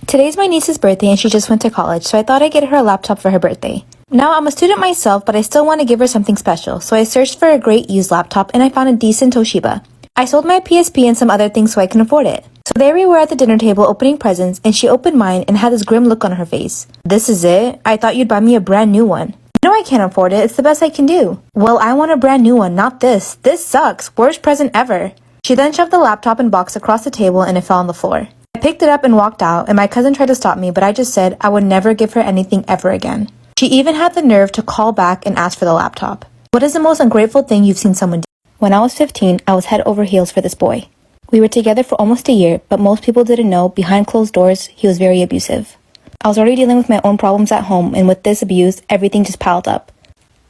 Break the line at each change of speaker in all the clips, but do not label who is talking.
Today's my niece's birthday and she just went to college, so I thought I'd get her a laptop for her birthday. Now, I'm a student myself, but I still want to give her something special, so I searched for a great used laptop and I found a decent Toshiba. I sold my PSP and some other things so I can afford it. So there we were at the dinner table opening presents, and she opened mine and had this grim look on her face. "This is it? I thought you'd buy me a brand new one." "No, I can't afford it. It's the best I can do." "Well, I want a brand new one, not this. This sucks. Worst present ever." She then shoved the laptop and box across the table and it fell on the floor. I picked it up and walked out, and my cousin tried to stop me, but I just said I would never give her anything ever again. She even had the nerve to call back and ask for the laptop. What is the most ungrateful thing you've seen someone do? When I was 15, I was head over heels for this boy. We were together for almost a year, but most people didn't know behind closed doors, he was very abusive. I was already dealing with my own problems at home, and with this abuse, everything just piled up.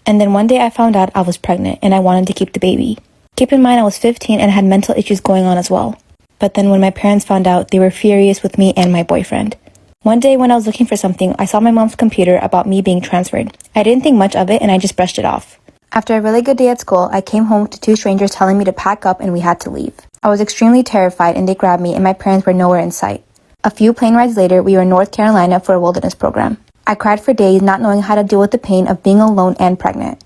And then one day I found out I was pregnant, and I wanted to keep the baby. Keep in mind I was 15 and had mental issues going on as well. But then when my parents found out, they were furious with me and my boyfriend. One day when I was looking for something, I saw my mom's computer about me being transferred. I didn't think much of it and I just brushed it off. After a really good day at school, I came home to two strangers telling me to pack up and we had to leave. I was extremely terrified and they grabbed me and my parents were nowhere in sight. A few plane rides later, we were in North Carolina for a wilderness program. I cried for days not knowing how to deal with the pain of being alone and pregnant.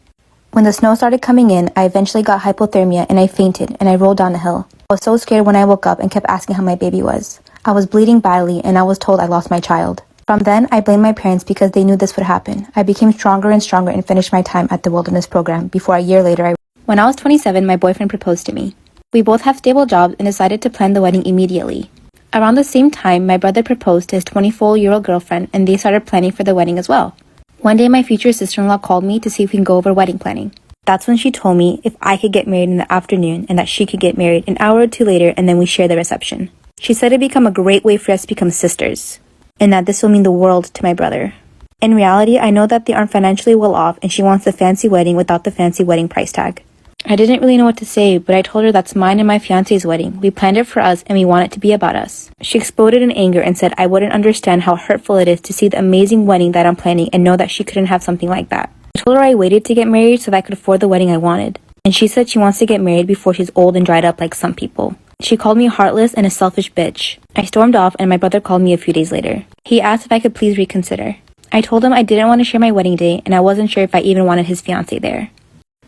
When the snow started coming in, I eventually got hypothermia and I fainted and I rolled down a hill. I was so scared when I woke up and kept asking how my baby was. I was bleeding badly and I was told I lost my child. From then, I blamed my parents because they knew this would happen. I became stronger and stronger and finished my time at the wilderness program before a year later When I was 27, my boyfriend proposed to me. We both have stable jobs and decided to plan the wedding immediately. Around the same time, my brother proposed to his 24-year-old girlfriend and they started planning for the wedding as well. One day, my future sister-in-law called me to see if we can go over wedding planning. That's when she told me if I could get married in the afternoon and that she could get married an hour or two later and then we share the reception. She said it'd become a great way for us to become sisters and that this will mean the world to my brother. In reality, I know that they aren't financially well off and she wants the fancy wedding without the fancy wedding price tag. I didn't really know what to say, but I told her that's mine and my fiance's wedding. We planned it for us and we want it to be about us. She exploded in anger and said I wouldn't understand how hurtful it is to see the amazing wedding that I'm planning and know that she couldn't have something like that. I told her I waited to get married so that I could afford the wedding I wanted. And she said she wants to get married before she's old and dried up like some people. She called me heartless and a selfish bitch. I stormed off and my brother called me a few days later. He asked if I could please reconsider. I told him I didn't want to share my wedding day and I wasn't sure if I even wanted his fiancé there.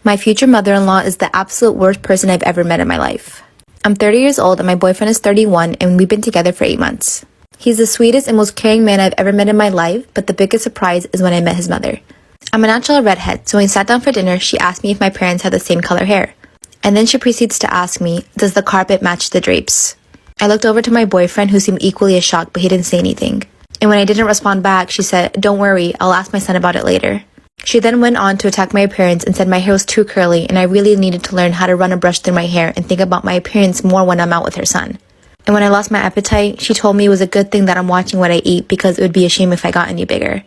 My future mother-in-law is the absolute worst person I've ever met in my life. I'm 30 years old and my boyfriend is 31 and we've been together for 8 months. He's the sweetest and most caring man I've ever met in my life, but the biggest surprise is when I met his mother. I'm a natural redhead, so when we sat down for dinner, she asked me if my parents had the same color hair. And then she proceeds to ask me, does the carpet match the drapes? I looked over to my boyfriend who seemed equally as shocked, but he didn't say anything. And when I didn't respond back, she said, don't worry, I'll ask my son about it later. She then went on to attack my appearance and said my hair was too curly and I really needed to learn how to run a brush through my hair and think about my appearance more when I'm out with her son. And when I lost my appetite, she told me it was a good thing that I'm watching what I eat because it would be a shame if I got any bigger.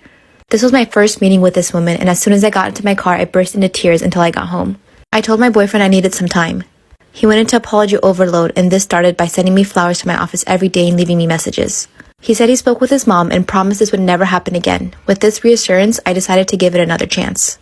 This was my first meeting with this woman, and as soon as I got into my car, I burst into tears until I got home. I told my boyfriend I needed some time. He went into apology overload, and this started by sending me flowers to my office every day and leaving me messages. He said he spoke with his mom and promised this would never happen again. With this reassurance, I decided to give it another chance.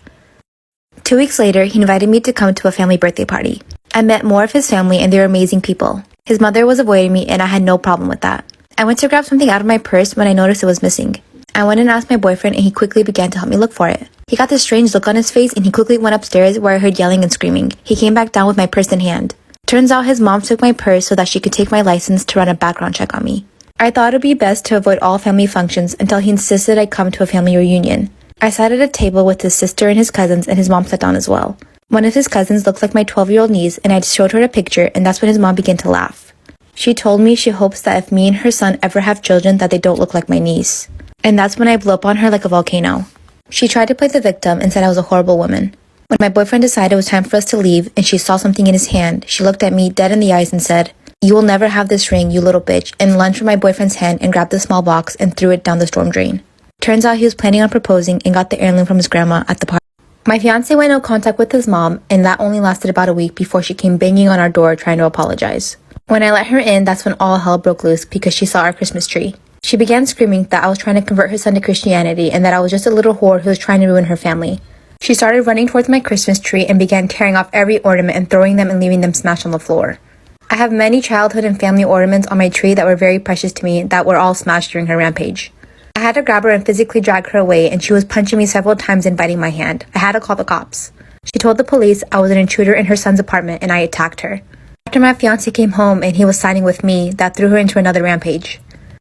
2 weeks later, he invited me to come to a family birthday party. I met more of his family, and they were amazing people. His mother was avoiding me, and I had no problem with that. I went to grab something out of my purse when I noticed it was missing. I went and asked my boyfriend and he quickly began to help me look for it. He got this strange look on his face and he quickly went upstairs where I heard yelling and screaming. He came back down with my purse in hand. Turns out his mom took my purse so that she could take my license to run a background check on me. I thought it would be best to avoid all family functions until he insisted I come to a family reunion. I sat at a table with his sister and his cousins and his mom sat down as well. One of his cousins looked like my 12-year-old niece and I showed her a picture and that's when his mom began to laugh. She told me she hopes that if me and her son ever have children that they don't look like my niece. And that's when I blew up on her like a volcano. She tried to play the victim and said I was a horrible woman. When my boyfriend decided it was time for us to leave and she saw something in his hand, she looked at me dead in the eyes and said, "You will never have this ring, you little bitch," and lunged for my boyfriend's hand and grabbed the small box and threw it down the storm drain. Turns out he was planning on proposing and got the heirloom from his grandma at the party. My fiancé went no contact with his mom and that only lasted about a week before she came banging on our door trying to apologize. When I let her in, that's when all hell broke loose because she saw our Christmas tree. She began screaming that I was trying to convert her son to Christianity and that I was just a little whore who was trying to ruin her family. She started running towards my Christmas tree and began tearing off every ornament and throwing them and leaving them smashed on the floor. I have many childhood and family ornaments on my tree that were very precious to me that were all smashed during her rampage. I had to grab her and physically drag her away, and she was punching me several times and biting my hand. I had to call the cops. She told the police I was an intruder in her son's apartment and I attacked her. After my fiancé came home and he was siding with me, that threw her into another rampage.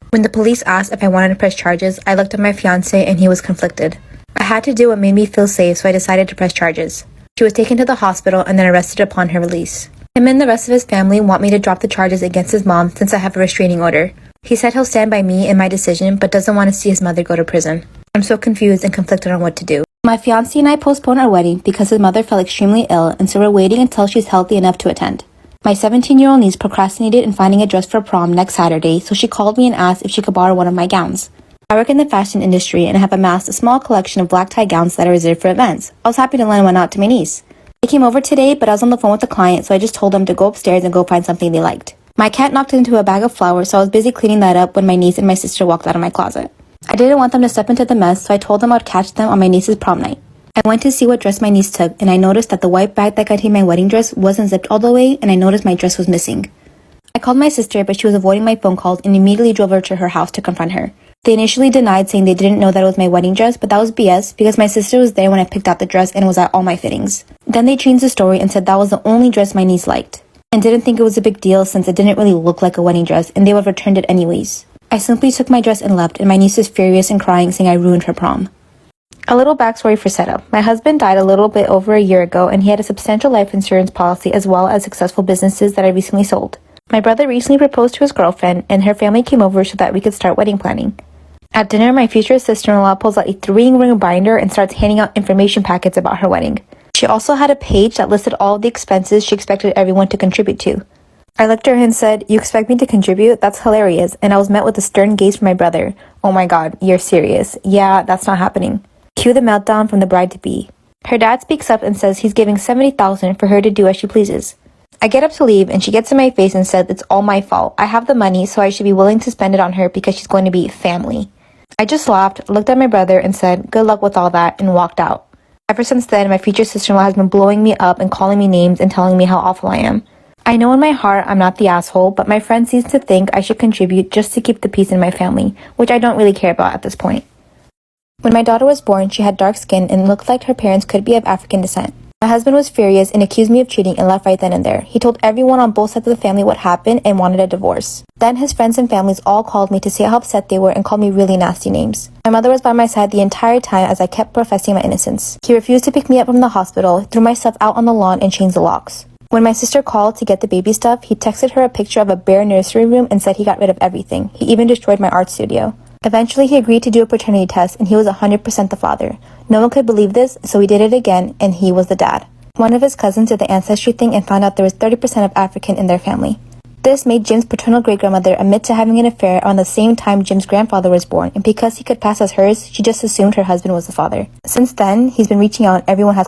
When the police asked if I wanted to press charges, I looked at my fiancé and he was conflicted. I had to do what made me feel safe, so I decided to press charges. She was taken to the hospital and then arrested upon her release. Him and the rest of his family want me to drop the charges against his mom since I have a restraining order. He said he'll stand by me in my decision, but doesn't want to see his mother go to prison. I'm so confused and conflicted on what to do. My fiancé and I postponed our wedding because his mother fell extremely ill, and so we're waiting until she's healthy enough to attend. My 17-year-old niece procrastinated in finding a dress for prom next Saturday, so she called me and asked if she could borrow one of my gowns. I work in the fashion industry and have amassed a small collection of black tie gowns that are reserved for events. I was happy to lend one out to my niece. They came over today, but I was on the phone with the client, so I just told them to go upstairs and go find something they liked. My cat knocked into a bag of flowers, so I was busy cleaning that up when my niece and my sister walked out of my closet. I didn't want them to step into the mess, so I told them I'd catch them on my niece's prom night. I went to see what dress my niece took, and I noticed that the white bag that contained my wedding dress wasn't zipped all the way, and I noticed my dress was missing. I called my sister, but she was avoiding my phone calls and immediately drove her to her house to confront her. They initially denied, saying they didn't know that it was my wedding dress, but that was BS because my sister was there when I picked out the dress and was at all my fittings. Then they changed the story and said that was the only dress my niece liked, and didn't think it was a big deal since it didn't really look like a wedding dress and they would have returned it anyways. I simply took my dress and left, and my niece was furious and crying, saying I ruined her prom. A little backstory for setup. My husband died a little bit over a year ago, and he had a substantial life insurance policy as well as successful businesses that I recently sold. My brother recently proposed to his girlfriend, and her family came over so that we could start wedding planning. At dinner, my future sister-in-law pulls out a 3-ring binder and starts handing out information packets about her wedding. She also had a page that listed all of the expenses she expected everyone to contribute to. I looked at her and said, "You expect me to contribute? That's hilarious," and I was met with a stern gaze from my brother. "Oh my god, you're serious? Yeah, that's not happening." Cue the meltdown from the bride-to-be. Her dad speaks up and says he's giving $70,000 for her to do as she pleases. I get up to leave, and she gets in my face and said it's all my fault. I have the money, so I should be willing to spend it on her because she's going to be family. I just laughed, looked at my brother, and said, "Good luck with all that," and walked out. Ever since then, my future sister-in-law has been blowing me up and calling me names and telling me how awful I am. I know in my heart I'm not the asshole, but my friend seems to think I should contribute just to keep the peace in my family, which I don't really care about at this point. When my daughter was born, she had dark skin and looked like her parents could be of African descent. My husband was furious and accused me of cheating and left right then and there. He told everyone on both sides of the family what happened and wanted a divorce. Then his friends and families all called me to say how upset they were and called me really nasty names. My mother was by my side the entire time as I kept professing my innocence. He refused to pick me up from the hospital, threw my stuff out on the lawn, and changed the locks. When my sister called to get the baby stuff, he texted her a picture of a bare nursery room and said he got rid of everything. He even destroyed my art studio. Eventually, he agreed to do a paternity test, and he was 100% the father. No one could believe this, so he did it again, and he was the dad. One of his cousins did the ancestry thing and found out there was 30% of African in their family. This made Jim's paternal great-grandmother admit to having an affair around the same time Jim's grandfather was born, and because he could pass as hers, she just assumed her husband was the father. Since then, he's been reaching out and everyone has